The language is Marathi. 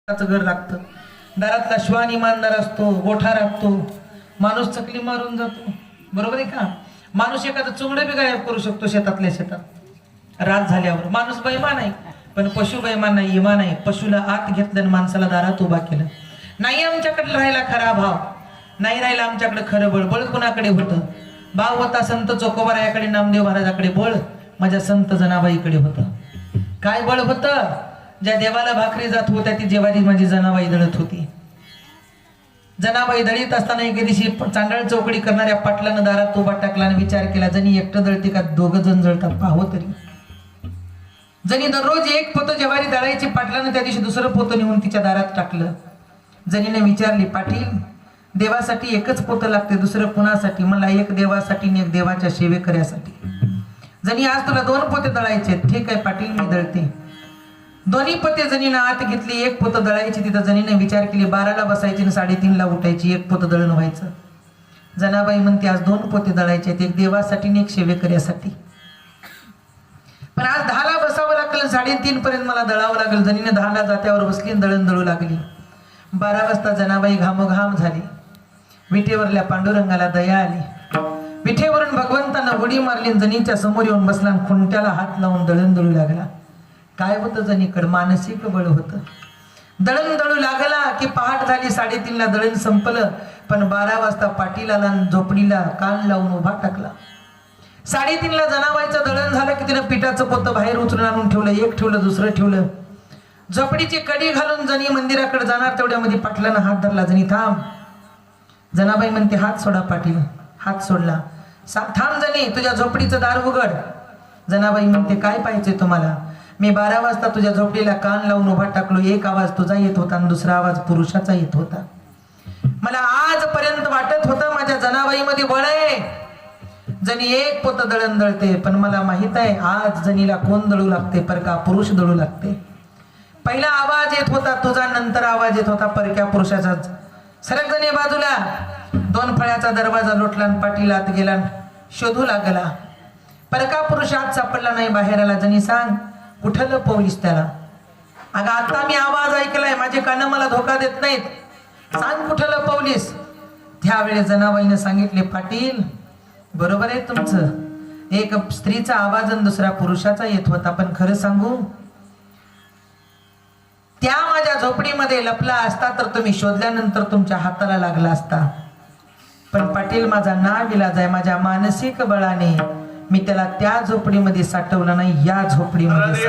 घर लागतं. दारातला श्वान इमानदार असतो, गोठा राखतो, माणूस चकली मारून जातो. बरोबर आहे का? माणूस एखादं चुंगडं बी गायब करू शकतो शेतातल्या शेतात रात झाल्यावर. माणूस बैमान आहे, पण पशु बैमान नाही, इमान आहे. पशुला आत घेतलं आणि माणसाला दारात उभा केलं. नाही आमच्याकडे राहिला खरा भाव, नाही राहिला आमच्याकडे खरं बळ. बळ कुणाकडे होतं? भाव होता संत चोकोबारायाकडे, नामदेव महाराजाकडे. बळ माझ्या संत जनाबाईकडे होतं. काय बळ होतं? ज्या देवाला भाकरी जात होत्या ती जेवारी माझी जनाबाई दळत होती. जनाबाई दळीत असताना एके दिवशी चांडळ चौकडी करणाऱ्या पाटलानं दारात उभा टाकला आणि विचार केला, जणी एकटं दळते का दोघं जण जळतात पाहो तरी. जणी दररोज एक पोतं ज्वारी दळायची, पाटलानं त्या दिवशी दुसरं पोतं नेऊन तिच्या दारात टाकलं. जणीने विचारली, पाटील देवासाठी एकच पोतं लागते, दुसरं कुणासाठी? मला एक देवासाठी आणि एक देवाच्या सेवेकऱ्यासाठी. जणी आज तुला 2 पोते दळायचे. ठीक आहे पाटील, मी दळते. दोन्ही पोते जणीनं आत घेतली, एक पोतं दळायची. तिथं जणीने विचार केली, 12ला बसायची आणि 3:30ला उठायची, एक पोतं दळण व्हायचं. जनाबाई म्हणते आज 2 पोते दळायचे, एक देवासाठी आणि एक सेवेकऱ्यासाठी. पण आज 10ला बसावं लागलं, 3:30 पर्यंत मला दळावं लागलं. जणीने 10ला जात्यावर बसली आणि दळण दळू लागली. 12 वाजता जनाबाई घामोघाम झाली. विटेवरल्या पांडुरंगाला दया आली. विठेवरून भगवंतानं उडी मारली, जणीच्या समोर येऊन बसला आणि खुंट्याला हात लावून दळण दळू लागला. काय होतं जणीकडं? मानसिक बळ होतं. दळण दळू लागला की पहाट झाली, 3:30ला दळण संपलं. पण 12 वाजता पाटील आला आणि झोपडीला कान लावून उभा टाकला. 3:30ला जनाबाईचं दळण झालं की तिनं पिठाचं पोतं बाहेर उचलून आणून ठेवलं. एक ठेवलं, दुसरं ठेवलं. झोपडीची कडी घालून जणी मंदिराकडे जाणार, तेवढ्यामध्ये पाटलानं हात धरला. जणी थांब. जनाबाई म्हणते हात सोडा पाटील. हात सोडला. थांब जणी, तुझ्या झोपडीचं दार उघड. जनाबाई म्हणते काय पाहिजे तुम्हाला? मी 12 वाजता तुझ्या झोपडीला कान लावून उभा टाकलो. एक आवाज तुझा येत होता आणि दुसरा आवाज पुरुषाचा येत होता. मला आजपर्यंत वाटत होतं माझ्या जनाबाईमध्ये बळ आहे, जणी एक पोतं दळण दळते. पण मला माहित आहे आज जणीला कोण दळू लागते? परका पुरुष दळू लागते. पहिला आवाज येत होता तुझा, नंतर आवाज येत होता परक्या पुरुषाचाच. सरक जणी बाजूला. 2 फळ्याचा दरवाजा लोटला आणि पाटील आत गेला. शोधू लागला. परका पुरुष आत सापडला नाही, बाहेर आला. जणी सांग कुठं लपवलीस त्याला? अगं आता मी आवाज ऐकलाय, माझे कान मला धोका देत नाहीत, सांग कुठं लपवलीस? त्यावेळेस जनाबाईने सांगितले, पाटील बरोबर आहे तुमचं, एक स्त्रीचा आवाज आणि दुसरा पुरुषाचा येत होता. पण खरं सांगू, त्या माझ्या झोपडीमध्ये लपला असता तर तुम्ही शोधल्यानंतर तुमच्या हाताला लागला असता. पण पाटील माझा नाविलाज आहे, माझ्या मानसिक बळाने मी त्याला त्या झोपडीमध्ये साठवलं नाही, या झोपडीमध्ये.